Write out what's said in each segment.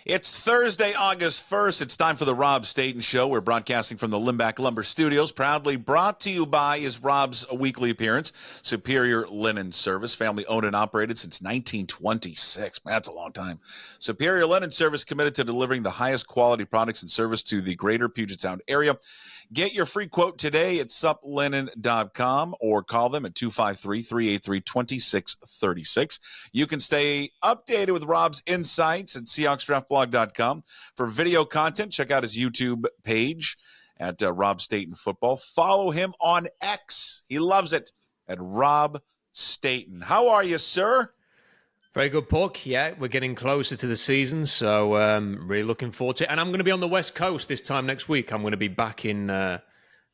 It's Thursday, August 1st. It's time for the Rob Staton Show. We're broadcasting from the Limbach Lumber Studios, proudly brought to you by is Rob's weekly appearance, Superior Linen Service, family owned and operated since 1926. Man, that's a long time. Superior Linen Service committed to delivering the highest quality products and service to the greater Puget Sound area. Get your free quote today at suplinen.com or call them at 253-383-2636. You can stay updated with Rob's insights at SeahawksDraftBlog.com. For video content, check out his YouTube page at Rob Staton Football. Follow him on X. He loves it at Rob Staton. How are you, sir? Very good, Puck. Yeah, we're getting closer to the season, so really looking forward to it. And I'm going to be on the West Coast this time next week. I'm going to be back in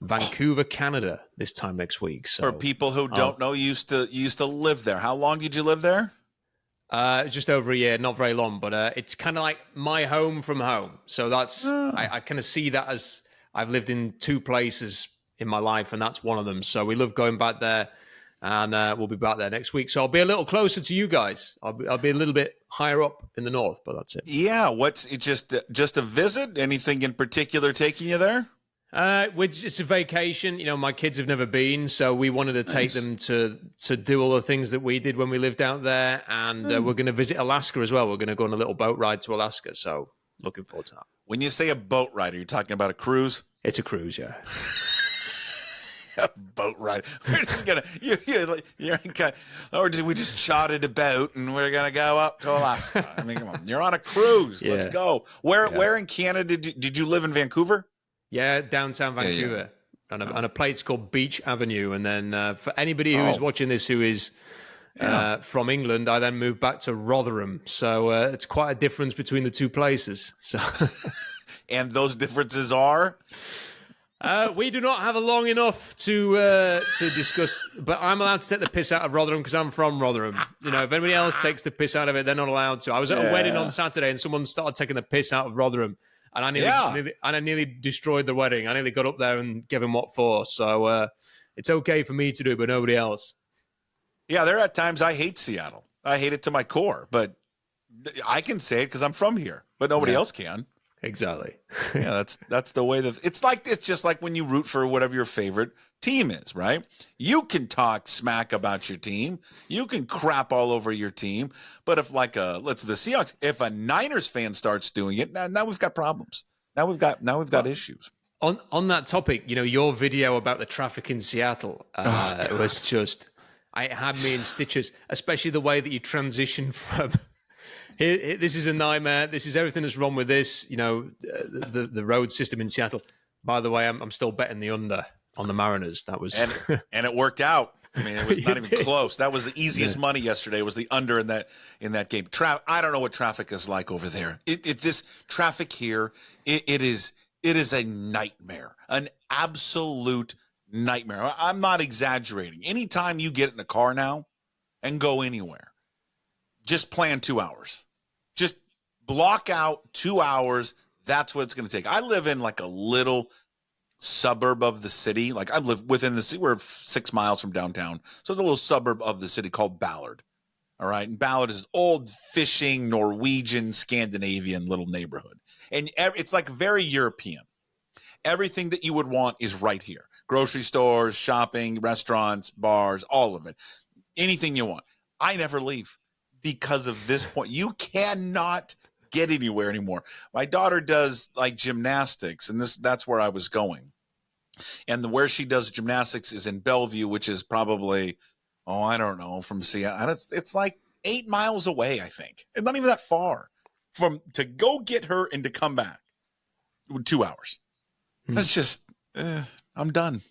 Vancouver, Canada this time next week. So, for people who don't know, you used to live there. How long did you live there? Just over a year, not very long, but it's kind of like my home from home. So that's I kind of see that as I've lived in two places in my life, and that's one of them. So we love going back there. And we'll be back there next week. So I'll be a little closer to you guys. I'll be a little bit higher up in the north, but that's it. Yeah, what's it just a visit? Anything in particular taking you there? It's a vacation. You know, my kids have never been, so we wanted to take them to do all the things that we did when we lived out there. And we're going to visit Alaska as well. We're going to go on a little boat ride to Alaska. So looking forward to that. When you say a boat ride, are you talking about a cruise? It's a cruise, yeah. A boat ride. We're just gonna or we just chartered a boat and we're gonna go up to Alaska. I mean, come on, you're on a cruise. Yeah. Let's go. Where in Canada did you live in Vancouver? Yeah, downtown Vancouver. Yeah. On a place called Beach Avenue. And then for anybody who's watching this who is from England, I then moved back to Rotherham. So it's quite a difference between the two places. So, and those differences are. We do not have a long enough to discuss, but I'm allowed to take the piss out of Rotherham because I'm from Rotherham. You know, if anybody else takes the piss out of it, they're not allowed to. I was at a wedding on Saturday and someone started taking the piss out of Rotherham, and I nearly destroyed the wedding. I nearly got up there and gave him what for. So it's okay for me to do it, but nobody else. Yeah, there are times I hate Seattle. I hate it to my core, but I can say it because I'm from here, but nobody else can. Exactly. Yeah, that's the way that it's just like when you root for whatever your favorite team is, right? You can talk smack about your team, you can crap all over your team, but if the Seahawks, if a Niners fan starts doing it, now we've got problems. Now we've got issues. On that topic, you know, your video about the traffic in Seattle was just, it had me in stitches, especially the way that you transition from. This is a nightmare. This is everything that's wrong with this. You know, the road system in Seattle. By the way, I'm still betting the under on the Mariners. That was and it worked out. I mean, it was not even close. That was the easiest money yesterday. Was the under in that game. I don't know what traffic is like over there. This traffic here, it is a nightmare, an absolute nightmare. I'm not exaggerating. Anytime you get in a car now and go anywhere, just plan 2 hours. Just block out 2 hours. That's what it's going to take. I live in like a little suburb of the city. Like I live within the city. We're 6 miles from downtown. So it's a little suburb of the city called Ballard. All right. And Ballard is an old fishing, Norwegian, Scandinavian little neighborhood. And it's like very European. Everything that you would want is right here. Grocery stores, shopping, restaurants, bars, all of it. Anything you want. I never leave. Because of this point, you cannot get anywhere anymore. My daughter does like gymnastics, and that's where I was going. And where she does gymnastics is in Bellevue, which is probably, I don't know, from Seattle. It's like 8 miles away, I think. It's not even that far to go get her and to come back. 2 hours. That's just, I'm done.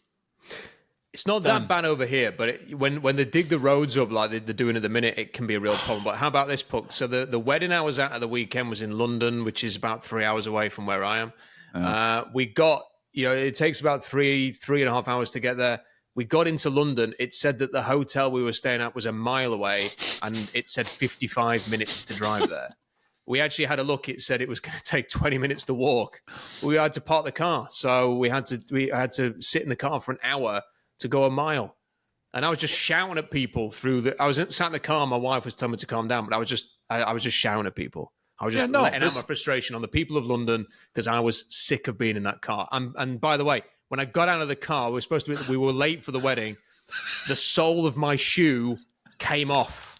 It's not that bad over here, but when they dig the roads up like they're doing at the minute, it can be a real problem. But how about this, Puck? So the wedding I was at the weekend was in London, which is about 3 hours away from where I am. We got, it takes about three and a half hours to get there. We got into London. It said that the hotel we were staying at was a mile away, and it said 55 minutes to drive there. We actually had a look. It said it was going to take 20 minutes to walk. We had to park the car, so we had to sit in the car for an hour to go a mile. And I was just shouting at people I was sat in the car. My wife was telling me to calm down, but I was just shouting at people. I was just letting out my frustration on the people of London because I was sick of being in that car. And by the way, when I got out of the car, we were late for the wedding. The sole of my shoe came off.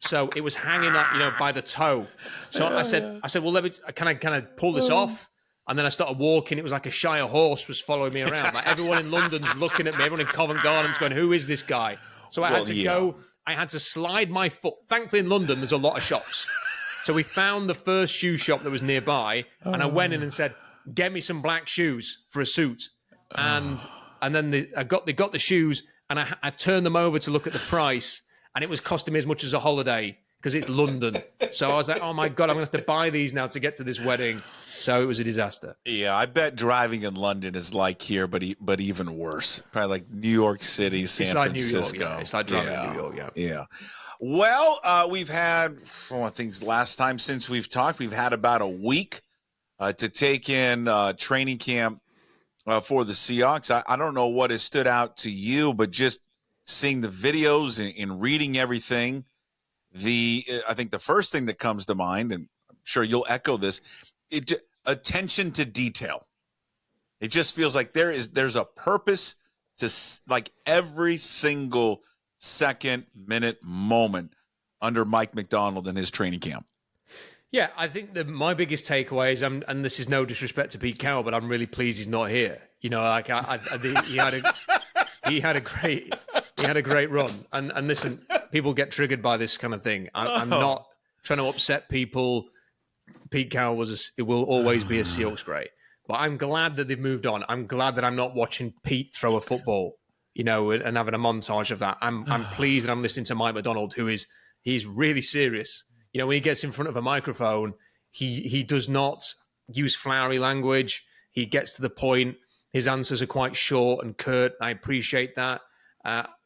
So it was hanging up, by the toe. So I said, well, can I pull this off? And then I started walking. It was like a Shire horse was following me around. Like everyone in London's looking at me. Everyone in Covent Garden's going, who is this guy? So I had to go. I had to slide my foot. Thankfully, in London, there's a lot of shops. So we found the first shoe shop that was nearby. And I went in and said, get me some black shoes for a suit. And then they got the shoes. And I turned them over to look at the price. And it was costing me as much as a holiday because it's London. So I was like, oh, my God, I'm going to have to buy these now to get to this wedding. So it was a disaster. Yeah, I bet driving in London is like here, but even worse. Probably like New York City, San Francisco. New York, yeah. It's like driving in New York, yeah. Yeah. Well, we've had, I think last time since we've talked, we've had about a week to take in training camp for the Seahawks. I don't know what has stood out to you, but just seeing the videos and reading everything, I think the first thing that comes to mind, and I'm sure you'll echo this, attention to detail. It just feels like there's a purpose to like every single second, minute, moment under Mike McDonald in his training camp. Yeah, I think my biggest takeaway is, and this is no disrespect to Pete Carroll, but I'm really pleased he's not here. Like he had a great run. And listen, people get triggered by this kind of thing. I'm not trying to upset people. Pete Carroll will always be a Seahawks great. But I'm glad that they've moved on. I'm glad that I'm not watching Pete throw a football, and having a montage of that. I'm pleased that I'm listening to Mike McDonald, he's really serious. When he gets in front of a microphone, he does not use flowery language. He gets to the point. His answers are quite short and curt. I appreciate that.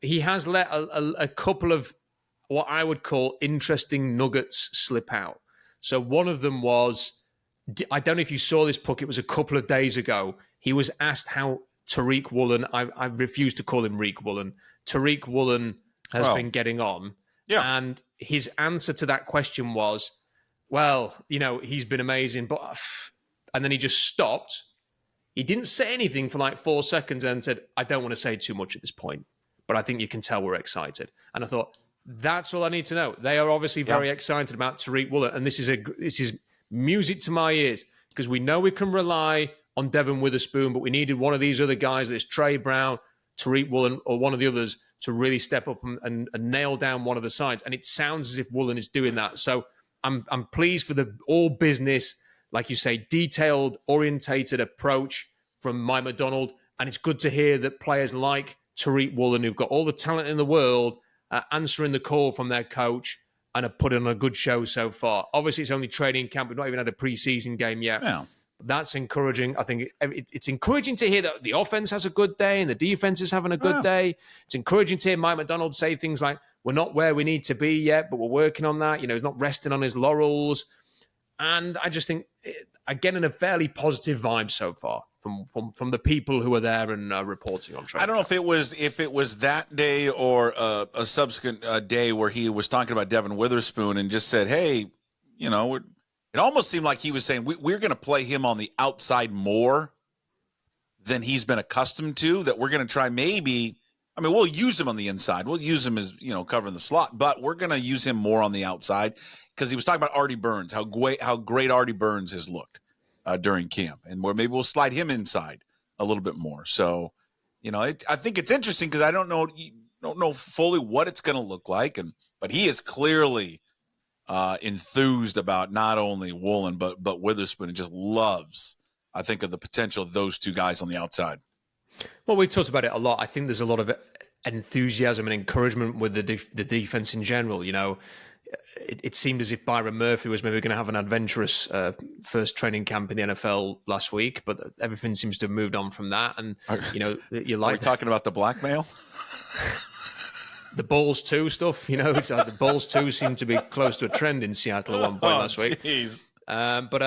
He has let a couple of what I would call interesting nuggets slip out. So one of them was, I don't know if you saw this, Puck, it was a couple of days ago. He was asked how Tariq Woolen, I refuse to call him Reek Woolen, Tariq Woolen has been getting on. Yeah. And his answer to that question was, well, he's been amazing, but... And then he just stopped. He didn't say anything for like 4 seconds and said, I don't want to say too much at this point, but I think you can tell we're excited. And I thought, that's all I need to know. They are obviously very excited about Tariq Woolen, and this is music to my ears because we know we can rely on Devin Witherspoon, but we needed one of these other guys, this Trey Brown, Tariq Woolen, or one of the others to really step up and nail down one of the sides. And it sounds as if Woolen is doing that. So I'm pleased for the all business, like you say, detailed, orientated approach from Mike McDonald. And it's good to hear that players like Tariq Woolen, who've got all the talent in the world, answering the call from their coach and have put on a good show so far. Obviously, it's only training camp. We've not even had a preseason game yet. Yeah. That's encouraging. I think it's encouraging to hear that the offense has a good day and the defense is having a good day. It's encouraging to hear Mike McDonald say things like, we're not where we need to be yet, but we're working on that. He's not resting on his laurels. And I just think, again, in a fairly positive vibe so far from the people who are there and reporting on training. I don't know if it was that day or a subsequent day where he was talking about Devin Witherspoon and just said, hey, it almost seemed like he was saying we're going to play him on the outside more than he's been accustomed to, that we're going to try we'll use him on the inside. We'll use him as, covering the slot, but we're going to use him more on the outside because he was talking about Artie Burns, how great Artie Burns has looked during camp, and where maybe we'll slide him inside a little bit more. So, I think it's interesting because I don't know fully what it's going to look like, but he is clearly enthused about not only Woolen but Witherspoon, and just loves, I think, of the potential of those two guys on the outside. Well, we've talked about it a lot. I think there's a lot of enthusiasm and encouragement with the defense in general. It seemed as if Byron Murphy was maybe going to have an adventurous first training camp in the NFL last week, but everything seems to have moved on from that. And, you like... Are we talking about the blackmail? The Bulls 2 stuff, the Bulls 2 seemed to be close to a trend in Seattle at one point last week. But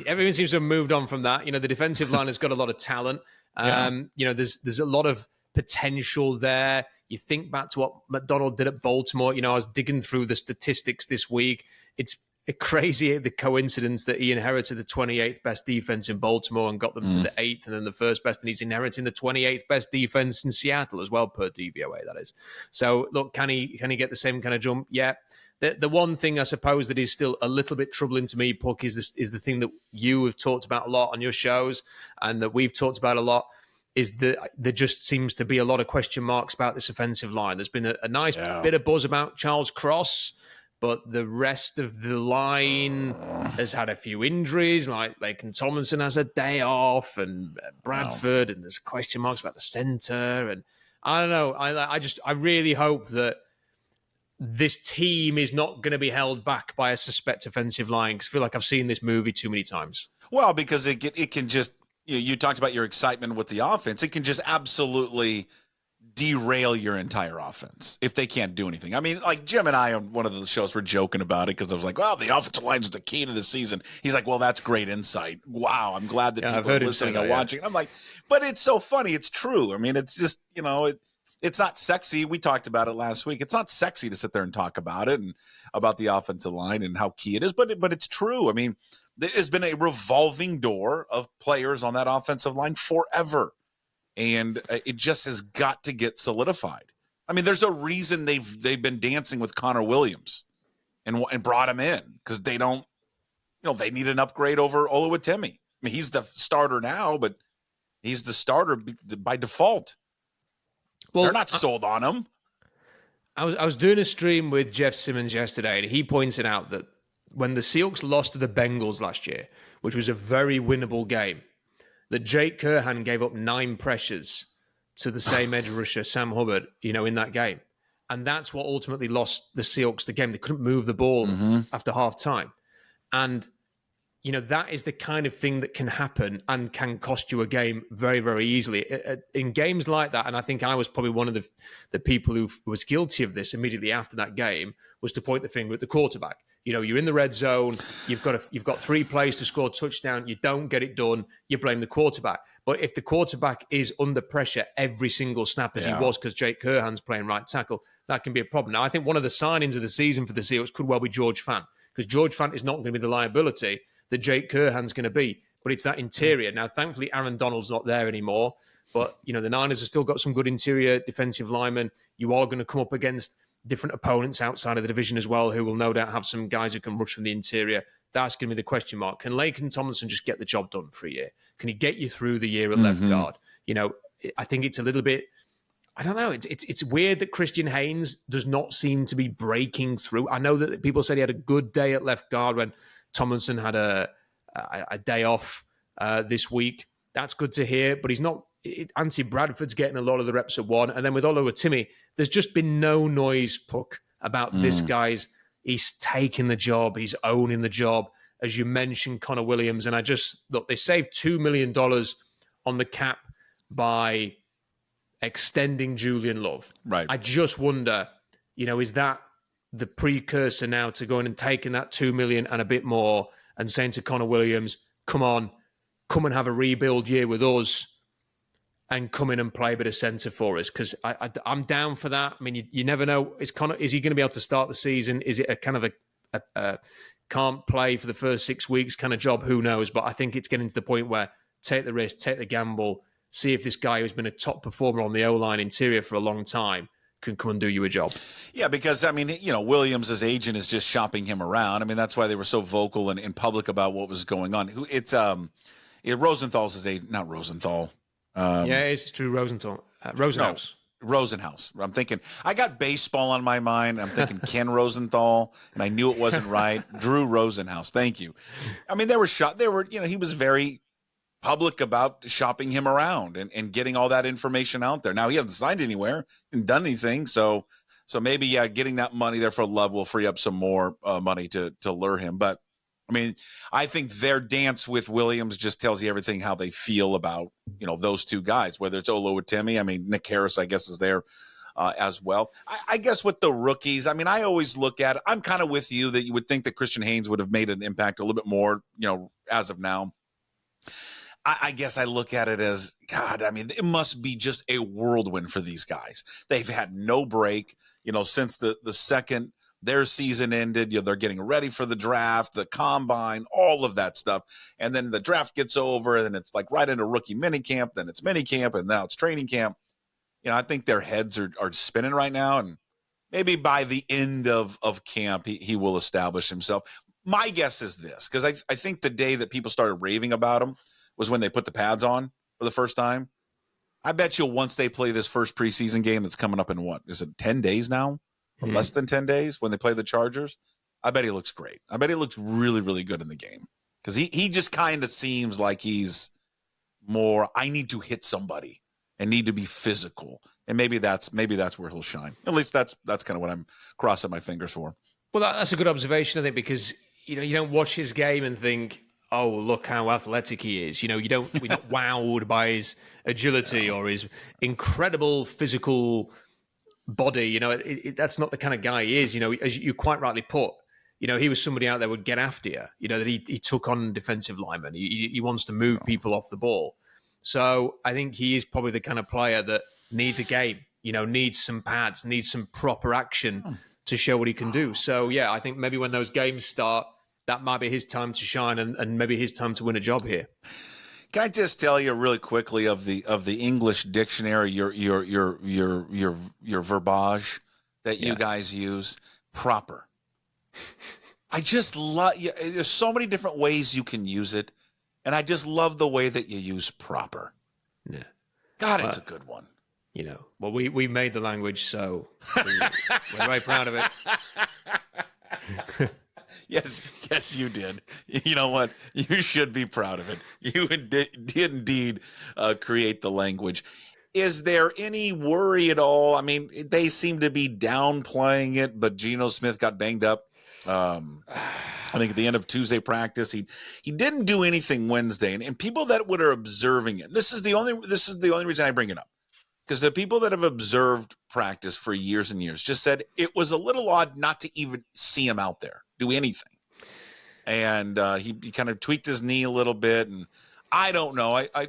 everything seems to have moved on from that. The defensive line has got a lot of talent. There's a lot of potential there. You think back to what McDonald did at Baltimore. I was digging through the statistics this week. It's crazy the coincidence that he inherited the 28th best defense in Baltimore and got them to the 8th and then the first best, and he's inheriting the 28th best defense in Seattle as well, per DVOA, that is. So look, can he get the same kind of jump? Yeah. The one thing I suppose that is still a little bit troubling to me, Puck, is the thing that you have talked about a lot on your shows and that we've talked about a lot, is that there just seems to be a lot of question marks about this offensive line. There's been a nice bit of buzz about Charles Cross, but the rest of the line has had a few injuries, like Laken Tomlinson has a day off, and Bradford, and there's question marks about the center. And I don't know. I really hope that this team is not going to be held back by a suspect offensive line, because I feel like I've seen this movie too many times. Well, because it can just, you talked about your excitement with the offense. It can just absolutely derail your entire offense if they can't do anything. I mean, like Jim and I on one of the shows were joking about it because I was like, well, the offensive line is the key to the season. He's like, well, that's great insight. Wow, I'm glad that people are listening and watching. I'm like, but it's so funny. It's true. I mean, it's just, it's not sexy. We talked about it last week. It's not sexy to sit there and talk about it and about the offensive line and how key it is, but it's true. I mean, there's been a revolving door of players on that offensive line forever. And it just has got to get solidified. I mean, there's a reason they've been dancing with Connor Williams and brought him in, because they don't, they need an upgrade over Oluwatimi. I mean, he's the starter now, but he's the starter by default. Well, they're not sold on him. I was doing a stream with Jeff Simmons yesterday, and he pointed out that when the Seahawks lost to the Bengals last year, which was a very winnable game, that Jake Curhan gave up 9 pressures to the same edge rusher, Sam Hubbard, in that game. And that's what ultimately lost the Seahawks the game. They couldn't move the ball after halftime. And, that is the kind of thing that can happen and can cost you a game very, very easily. In games like that, and I think I was probably one of the people who was guilty of this immediately after that game, was to point the finger at the quarterback. You're in the red zone. You've got 3 plays to score a touchdown. You don't get it done. You blame the quarterback. But if the quarterback is under pressure every single snap, as he was, because Jake Curhan's playing right tackle, that can be a problem. Now, I think one of the signings of the season for the Seahawks could well be George Fant, because George Fant is not going to be the liability that Jake Curhan's going to be. But it's that interior. Now, thankfully, Aaron Donald's not there anymore. But, the Niners have still got some good interior defensive linemen. You are going to come up against different opponents outside of the division as well, who will no doubt have some guys who can rush from the interior. That's going to be the question mark. Can Laken Tomlinson just get the job done for a year? Can he get you through the year at left guard? I think it's a little bit, I don't know. It's weird that Christian Haynes does not seem to be breaking through. I know that people said he had a good day at left guard when Tomlinson had a day off this week. That's good to hear, but he's not. Anthony Bradford's getting a lot of the reps at 1. And then with Oluwatimi, there's just been no noise, Puck, about this guy's. He's taking the job. He's owning the job. As you mentioned, Connor Williams. And they saved $2 million on the cap by extending Julian Love. Right. I just wonder, is that the precursor now to going and taking that $2 million and a bit more and saying to Connor Williams, come on, come and have a rebuild year with us and come in and play a bit of centre for us? Because I'm down for that. I mean, you never know. Is he going to be able to start the season? Is it a kind of a can't play for the first 6 weeks kind of job? Who knows? But I think it's getting to the point where take the risk, take the gamble, see if this guy who's been a top performer on the O-line interior for a long time can come and do you a job. Yeah, because, I mean, Williams' agent is just shopping him around. I mean, that's why they were so vocal and in public about what was going on. Rosenthal's his agent, not Rosenthal. It's true, Rosenthal. Rosenhaus. No, Rosenhaus. I'm thinking, I got baseball on my mind. I'm thinking Ken Rosenthal, and I knew it wasn't right. Drew Rosenhaus. Thank you. I mean, he was very public about shopping him around and getting all that information out there. Now, he hasn't signed anywhere and done anything. So maybe, getting that money there for Love will free up some more money to lure him. But, I mean, I think their dance with Williams just tells you everything how they feel about, those two guys, whether it's Oluwatimi. I mean, Nick Harris, I guess, is there as well. I guess with the rookies, I mean, I always look at it. I'm kind of with you that you would think that Christian Haynes would have made an impact a little bit more, as of now. I guess I look at it as, God, I mean, it must be just a whirlwind for these guys. They've had no break, since the second their season ended. They're getting ready for the draft, the combine, all of that stuff. And then the draft gets over, and then it's like right into rookie minicamp, then it's minicamp, and now it's training camp. I think their heads are spinning right now, and maybe by the end of camp, he will establish himself. My guess is this, because I think the day that people started raving about him was when they put the pads on for the first time. I bet you once they play this first preseason game that's coming up in what? Is it 10 days now? Or less than 10 days when they play the Chargers? I bet he looks great. I bet he looks really, really good in the game. Because he just kind of seems like he's more, I need to hit somebody and need to be physical. And maybe that's where he'll shine. At least that's kind of what I'm crossing my fingers for. Well, that's a good observation, I think, because you don't watch his game and think, oh, look how athletic he is. We're not wowed by his agility or his incredible physical body. That's not the kind of guy he is. As you quite rightly put, he was somebody out there would get after you. That he took on defensive linemen. He wants to move people off the ball. So I think he is probably the kind of player that needs a game. Needs some pads, needs some proper action to show what he can do. So yeah, I think maybe when those games start, that might be his time to shine and maybe his time to win a job here. Can I just tell you really quickly of the English dictionary, your verbiage that you guys use? Proper. I just love. There's so many different ways you can use it, and I just love the way that you use proper. Yeah. God, it's a good one. Well, we made the language, so we're very proud of it. Yes, you did. You know what? You should be proud of it. You did indeed create the language. Is there any worry at all? I mean, they seem to be downplaying it, but Gino Smith got banged up. I think at the end of Tuesday practice, he didn't do anything Wednesday, and people that are observing it. This is the only reason I bring it up, because the people that have observed practice for years and years just said it was a little odd not to even see him out there do anything. And he kind of tweaked his knee a little bit. And I don't know. I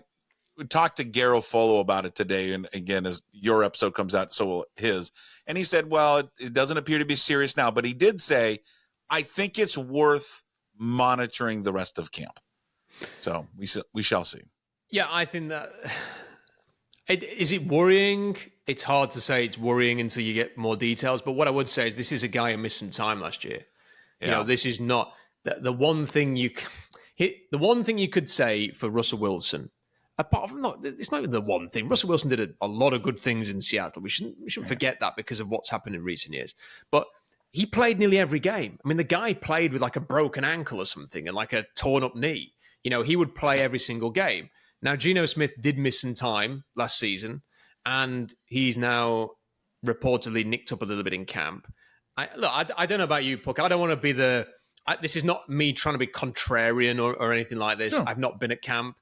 talked to Garofolo about it today. And again, as your episode comes out, so will his. And he said, well, it doesn't appear to be serious now. But he did say, I think it's worth monitoring the rest of camp. So we shall see. Yeah, I think that... Is it worrying? It's hard to say it's worrying until you get more details. But what I would say is this is a guy who missed some time last year. Yeah. This is not the one thing you could say for Russell Wilson. Apart from it's not even the one thing. Russell Wilson did a lot of good things in Seattle. We shouldn't forget that because of what's happened in recent years. But he played nearly every game. I mean, the guy played with like a broken ankle or something and like a torn up knee. He would play every single game. Now, Gino Smith did miss some time last season, and he's now reportedly nicked up a little bit in camp. I don't know about you, Puck. I don't want to be this is not me trying to be contrarian or anything like this. No. I've not been at camp.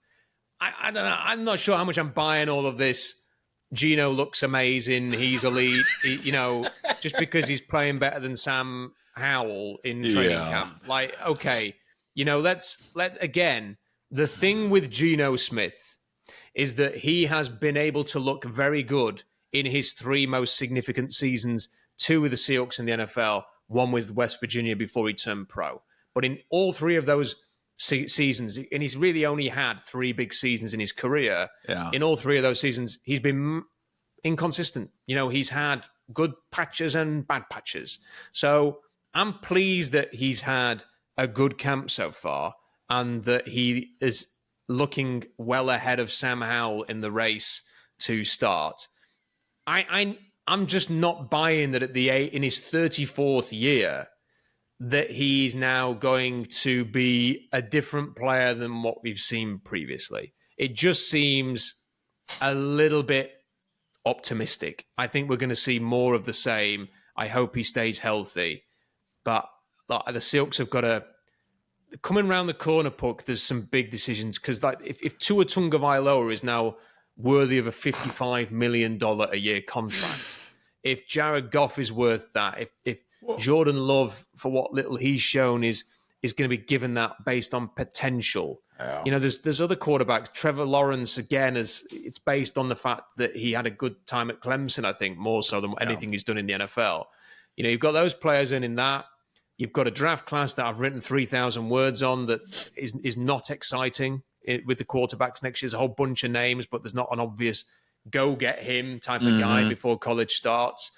I don't know. I'm not sure how much I'm buying all of this. Gino looks amazing. He's elite. Just because he's playing better than Sam Howell in training camp. Like, okay, let's again. The thing with Gino Smith is that he has been able to look very good in his three most significant seasons, 2 with the Seahawks in the NFL, 1 with West Virginia before he turned pro. But in all 3 of those seasons, and he's really only had 3 big seasons in his career, in all 3 of those seasons, he's been inconsistent. He's had good patches and bad patches. So I'm pleased that he's had a good camp so far, and that he is looking well ahead of Sam Howell in the race to start. I'm just not buying that in his 34th year that he's now going to be a different player than what we've seen previously. It just seems a little bit optimistic. I think we're going to see more of the same. I hope he stays healthy. But the Seahawks have got to... Coming around the corner, Puck, there's some big decisions, because if Tua Tagovailoa is now worthy of a $55 million a year contract, if Jared Goff is worth that, if Jordan Love, for what little he's shown, is going to be given that based on potential. Yeah. There's other quarterbacks. Trevor Lawrence, again, it's based on the fact that he had a good time at Clemson, I think, more so than anything he's done in the NFL. You've got those players in that. You've got a draft class that I've written 3,000 words on that is not exciting with the quarterbacks next year. There's a whole bunch of names, but there's not an obvious go get him type of guy before college starts.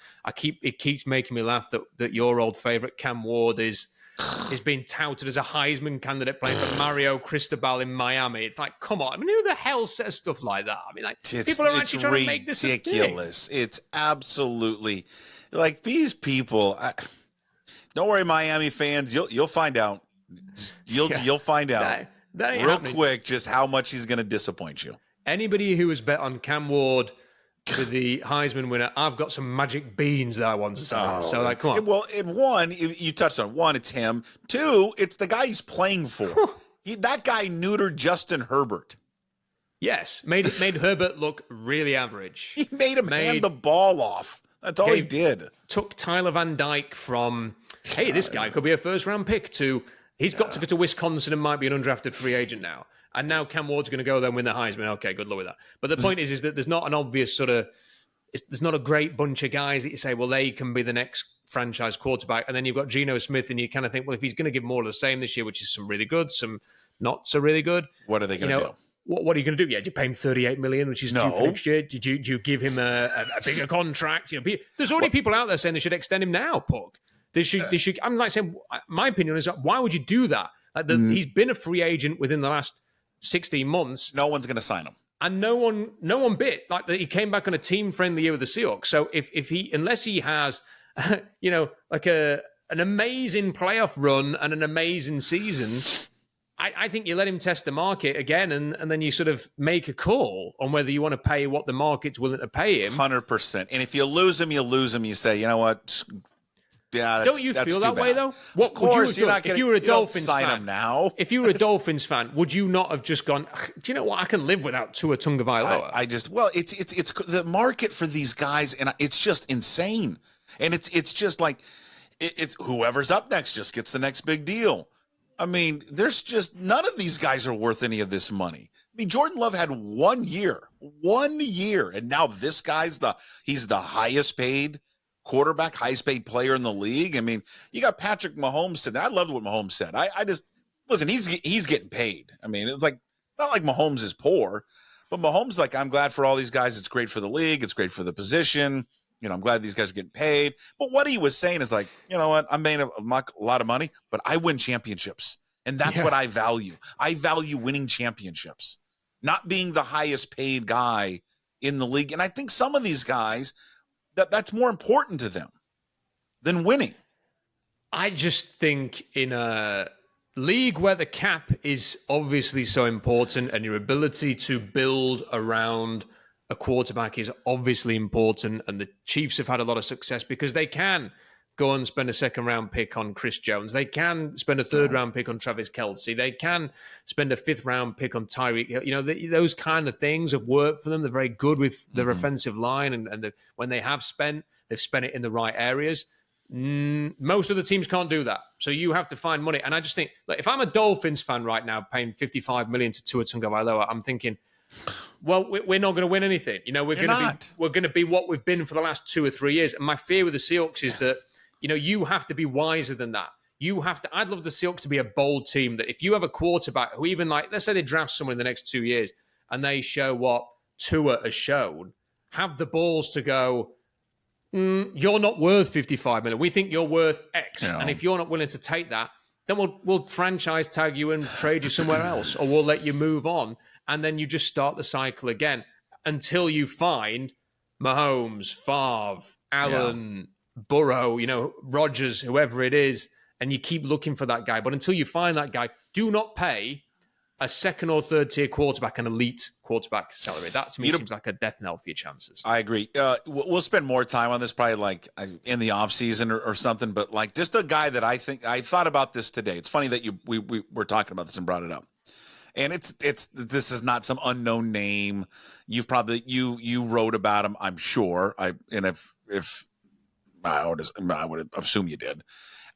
It keeps making me laugh that your old favorite Cam Ward is being touted as a Heisman candidate playing for Mario Cristobal in Miami. It's like, come on. I mean, who the hell says stuff like that? I mean, like, people are actually trying to make this ridiculous. It's absolutely like these people. Don't worry, Miami fans. You'll find out. You'll find out that ain't real happening. Quick just how much he's going to disappoint you. Anybody who has bet on Cam Ward for the Heisman winner, I've got some magic beans that I want to say. So, like, come on. Well, you touched on one, it's him. Two, it's the guy he's playing for. That guy neutered Justin Herbert. Yes, made Herbert look really average. He made him hand the ball off. That's all he did. Took Tyler Van Dyke from, hey, this guy could be a first-round pick, to he's got to go to Wisconsin and might be an undrafted free agent now. And now Cam Ward's going to go there and win the Heisman. Okay, good luck with that. But the point is that there's not an obvious there's not a great bunch of guys that you say, well, they can be the next franchise quarterback. And then you've got Gino Smith, and you kind of think, well, if he's going to give more of the same this year, which is some really good, some not so really good. What are they going to do? What are you going to do? Yeah, do you pay him $38 million, which is due for next year? Do you give him a bigger contract? There's already people out there saying they should extend him now, Puck. They should. I'm like saying, my opinion is, why would you do that? Like he's been a free agent within the last 16 months. No one's going to sign him. And no one bit. Like, he came back on a team-friendly year with the Seahawks. So unless he has, like an amazing playoff run and an amazing season, I think you let him test the market again, and then you sort of make a call on whether you want to pay what the market's willing to pay him. 100%. And if you lose him, you say, you know what? Yeah, don't you feel that way though? What, of course, if you were a Dolphins fan, sign him now. If you were a Dolphins fan, would you not have just gone, do you know what? I can live without Tua Tagovailoa. It's the market for these guys, and it's just insane. And it's just like it's whoever's up next just gets the next big deal. I mean, there's just none of these guys are worth any of this money. I mean, Jordan Love had 1 year, and now this guy's he's the highest paid quarterback, highest paid player in the league. I mean, you got Patrick Mahomes said that. I loved what Mahomes said. I just listen. He's getting paid. I mean, it's like not like Mahomes is poor, but Mahomes like, I'm glad for all these guys. It's great for the league. It's great for the position. I'm glad these guys are getting paid. But what he was saying is like, you know what? I'm making a lot of money, but I win championships, and that's what I value. I value winning championships, not being the highest paid guy in the league. And I think some of these guys, that's more important to them than winning. I just think in a league where the cap is obviously so important and your ability to build around a quarterback is obviously important, and the Chiefs have had a lot of success because they can go and spend a second-round pick on Chris Jones. They can spend a third-round pick on Travis Kelce. They can spend a fifth-round pick on Tyreek. Those kind of things have worked for them. They're very good with their offensive line, and when they have spent, they've spent it in the right areas. Most of the teams can't do that. So you have to find money. And I just think, if I'm a Dolphins fan right now paying $55 million to Tua Tagovailoa, I'm thinking, well, we're not going to win anything. We're going to be what we've been for the last 2 or 3 years. And my fear with the Seahawks is that, you have to be wiser than that. I'd love the Seahawks to be a bold team that if you have a quarterback who even let's say they draft someone in the next 2 years and they show what Tua has shown, have the balls to go, you're not worth $55 million. We think you're worth X. Yeah. And if you're not willing to take that, then we'll franchise tag you and trade you somewhere else, or we'll let you move on. And then you just start the cycle again until you find Mahomes, Favre, Allen, Burrow, Rodgers, whoever it is, and you keep looking for that guy. But until you find that guy, do not pay a second or third tier quarterback an elite quarterback salary. That to me seems like a death knell for your chances. I agree. We'll spend more time on this probably like in the off season or something. But like just a guy that I thought about this today. It's funny that we were talking about this and brought it up. And this is not some unknown name. You've probably you wrote about him, I'm sure. If I would assume you did.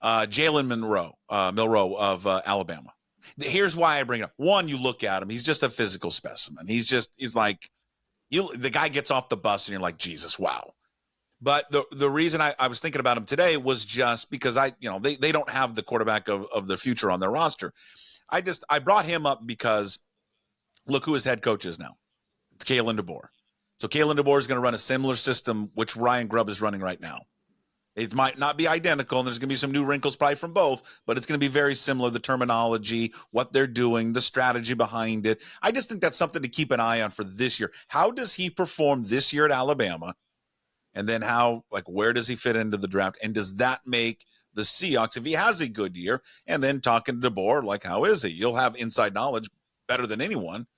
Jaylen Monroe of Alabama. Here's why I bring it up. One, you look at him; he's just a physical specimen. He's like the guy gets off the bus and you're like, Jesus, wow. But the reason I was thinking about him today was just because they don't have the quarterback of the future on their roster. I brought him up because look who his head coach is now. It's Kalen DeBoer. So Kalen DeBoer is going to run a similar system which Ryan Grubb is running right now. It might not be identical, and there's going to be some new wrinkles probably from both, but it's going to be very similar, the terminology, what they're doing, the strategy behind it. I just think that's something to keep an eye on for this year. How does he perform this year at Alabama? And then where does he fit into the draft? And does that make the Seahawks, if he has a good year, and then talking to DeBoer, how is he? You'll have inside knowledge better than anyone.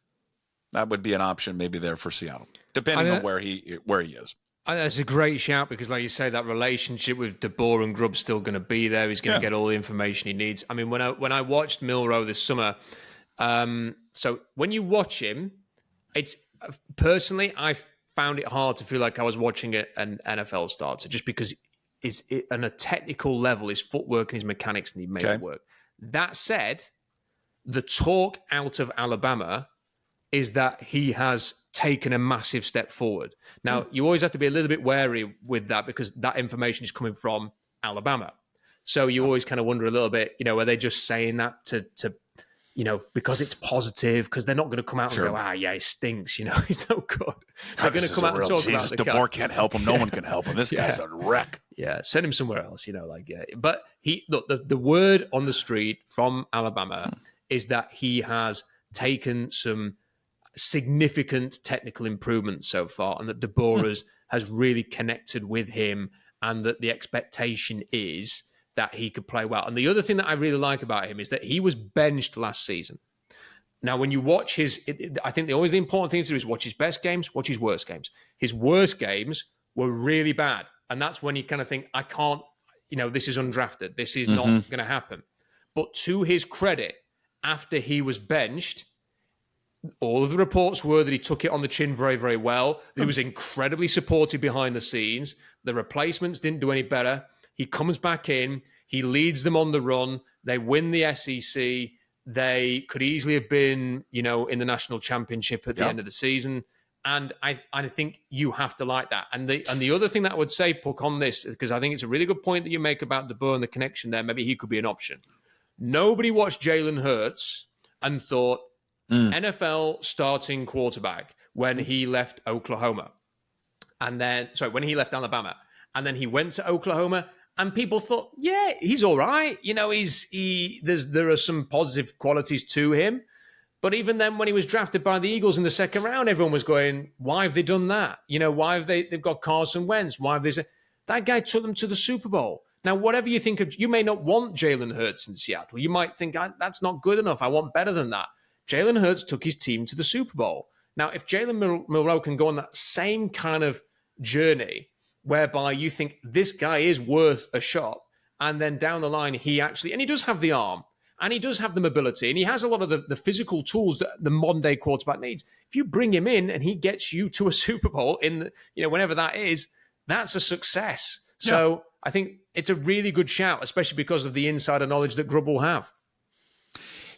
That would be an option maybe there for Seattle, depending on where he is. That's a great shout because, like you say, that relationship with DeBoer and Grubb's still going to be there. He's going to get all the information he needs. I mean, when I watched Milroe this summer, so when you watch him, it's personally, I found it hard to feel like I was watching an NFL starter just because on a technical level, his footwork and his mechanics, and he made it work. That said, the talk out of Alabama is that he has taken a massive step forward. Now, you always have to be a little bit wary with that because that information is coming from Alabama. So you always kind of wonder a little bit, are they just saying that to because it's positive, because they're not going to come out and go, he stinks, he's no good. They're going to come out and talk about the DeBoer can't help him. No one can help him. This guy's a wreck. Yeah, send him somewhere else, But the word on the street from Alabama is that he has taken some significant technical improvements so far, and that DeBoer has really connected with him, and that the expectation is that he could play well. And the other thing that I really like about him is that he was benched last season. Now, when you watch I think the important thing to do is watch his best games, watch his worst games. His worst games were really bad. And that's when you kind of think, I can't, this is undrafted. This is not going to happen. But to his credit, after he was benched, all of the reports were that he took it on the chin very, very well. He was incredibly supportive behind the scenes. The replacements didn't do any better. He comes back in. He leads them on the run. They win the SEC. They could easily have been, in the national championship at the end of the season. And I think you have to like that. And the other thing that I would say, Puck, on this, because I think it's a really good point that you make about DeBoer and the connection there. Maybe he could be an option. Nobody watched Jalen Hurts and thought, NFL starting quarterback when he left Oklahoma. And then, when he left Alabama. And then he went to Oklahoma, and people thought, yeah, he's all right. There are some positive qualities to him. But even then, when he was drafted by the Eagles in the second round, everyone was going, why have they done that? Why have they've got Carson Wentz? Why have they that guy took them to the Super Bowl. Now, whatever you think of, you may not want Jalen Hurts in Seattle. You might think, that's not good enough. I want better than that. Jalen Hurts took his team to the Super Bowl. Now, if Jaylen Monroe can go on that same kind of journey, whereby you think this guy is worth a shot, and then down the line, he does have the arm, and he does have the mobility, and he has a lot of the physical tools that the modern day quarterback needs. If you bring him in and he gets you to a Super Bowl whenever that is, that's a success. Yeah. So I think it's a really good shout, especially because of the insider knowledge that Grubb will have.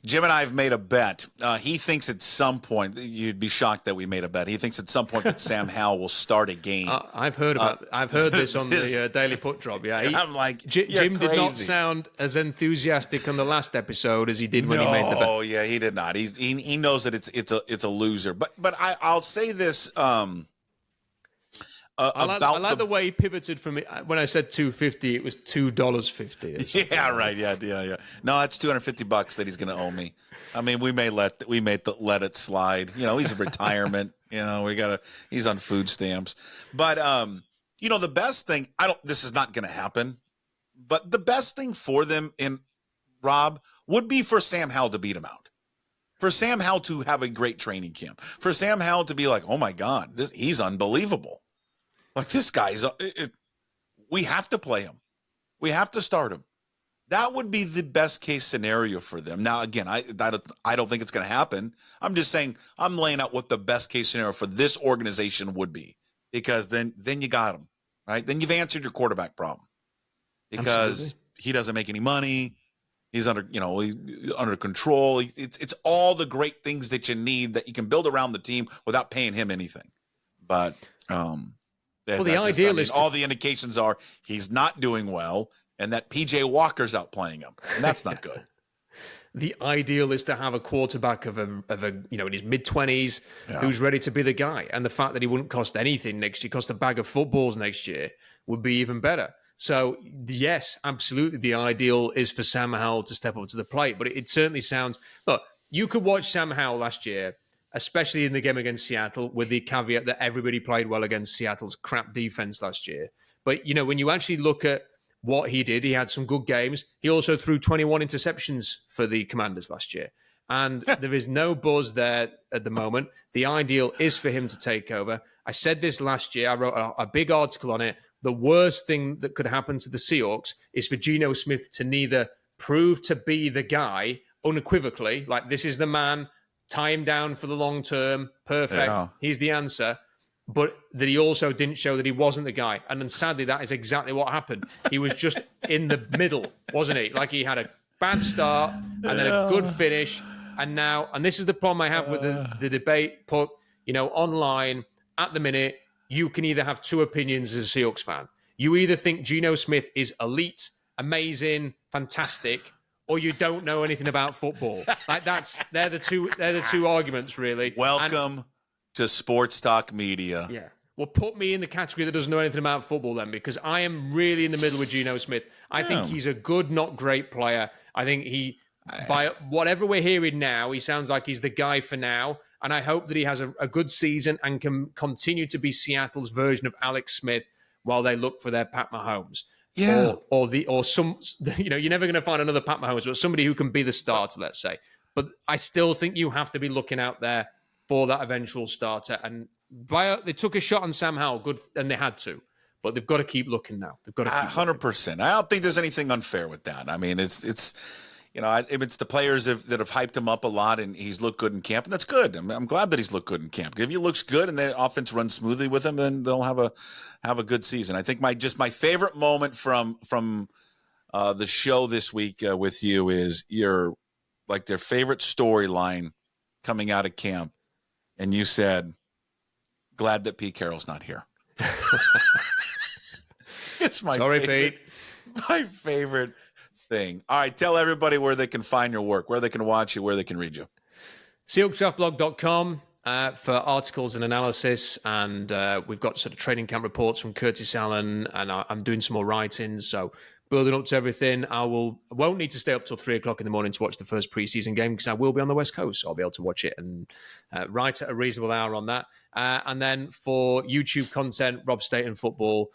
Jim and I have made a bet. He thinks at some point, you'd be shocked that we made a bet. He thinks at some point that Sam Howell will start a game. I've heard this on the Daily Put Drop. Yeah, I'm like, Jim did not sound as enthusiastic on the last episode as he did when he made the bet. Oh yeah, he did not. He knows that it's a loser. But I'll say this. I like the way he pivoted from it. When I said $2.50, it was $2.50. Yeah, right. Yeah. No, that's $250 that he's going to owe me. I mean, we may let it slide. He's in retirement. He's on food stamps. But the best thing, this is not going to happen. But the best thing for them Rob would be for Sam Howell to beat him out. For Sam Howell to have a great training camp. For Sam Howell to be like, oh my God, he's unbelievable. Like this guy's, we have to play him. We have to start him. That would be the best case scenario for them. Now, again, I don't think it's going to happen. I'm just saying I'm laying out what the best case scenario for this organization would be, because then you got him, right? Then you've answered your quarterback problem, because he doesn't make any money. He's under control. It's all the great things that you need that you can build around the team without paying him anything. But Well, the ideal is all the indications are he's not doing well, and that PJ Walker's out playing him, and that's not good. The ideal is to have a quarterback of a in his mid-20s who's ready to be the guy. And the fact that he wouldn't cost anything next year, cost a bag of footballs next year, would be even better. So, yes, absolutely, the ideal is for Sam Howell to step up to the plate. But it certainly sounds... Look, you could watch Sam Howell last year, especially in the game against Seattle, with the caveat that everybody played well against Seattle's crap defense last year. But, when you actually look at what he did, he had some good games. He also threw 21 interceptions for the Commanders last year. And there is no buzz there at the moment. The ideal is for him to take over. I said this last year. I wrote a big article on it. The worst thing that could happen to the Seahawks is for Gino Smith to neither prove to be the guy unequivocally, like this is the man, tie him down for the long term, perfect, he's the answer, but that he also didn't show that he wasn't the guy. And then sadly, that is exactly what happened. He was just in the middle, wasn't he? Like he had a bad start and then a good finish. And this is the problem I have with the debate, Puck, online at the minute, you can either have two opinions as a Seahawks fan. You either think Geno Smith is elite, amazing, fantastic, or you don't know anything about football. Like they're the two arguments, really. Welcome to sports talk media. Yeah. Well, put me in the category that doesn't know anything about football then, because I am really in the middle with Geno Smith. I think he's a good, not great player. I think by whatever we're hearing now, he sounds like he's the guy for now. And I hope that he has a good season and can continue to be Seattle's version of Alex Smith while they look for their Pat Mahomes. Yeah. Or some, you're never going to find another Pat Mahomes, but somebody who can be the starter, let's say. But I still think you have to be looking out there for that eventual starter. And they took a shot on Sam Howell, good, and they had to. But they've got to keep looking now. They've got to keep 100%. I don't think there's anything unfair with that. I mean, it's the players that have hyped him up a lot, and he's looked good in camp, and that's good. I'm glad that he's looked good in camp. If he looks good and the offense runs smoothly with him, then they'll have a good season. I think my favorite moment from the show this week with you is their favorite storyline coming out of camp, and you said, "Glad that Pete Carroll's not here." It's my Pete. My favorite thing. All right, tell everybody where they can find your work, where they can watch you, where they can read you. SeahawksDraftBlog.com for articles and analysis, and we've got sort of training camp reports from Curtis Allen, and I'm doing some more writings, so building up to everything. I won't need to stay up till 3 o'clock in the morning to watch the first preseason game because I will be on the West Coast, so I'll be able to watch it and write at a reasonable hour on that. And then for YouTube content, Rob Staton Football,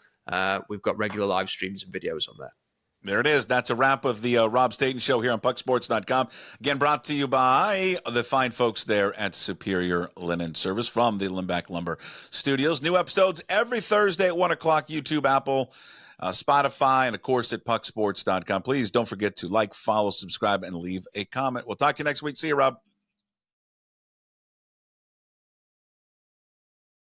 we've got regular live streams and videos on there. There it is. That's a wrap of the Rob Staton Show here on pucksports.com. Again, brought to you by the fine folks there at Superior Linen Service from the Limback Lumber Studios. New episodes every Thursday at 1 o'clock, YouTube, Apple, Spotify, and, of course, at pucksports.com. Please don't forget to like, follow, subscribe, and leave a comment. We'll talk to you next week. See you, Rob.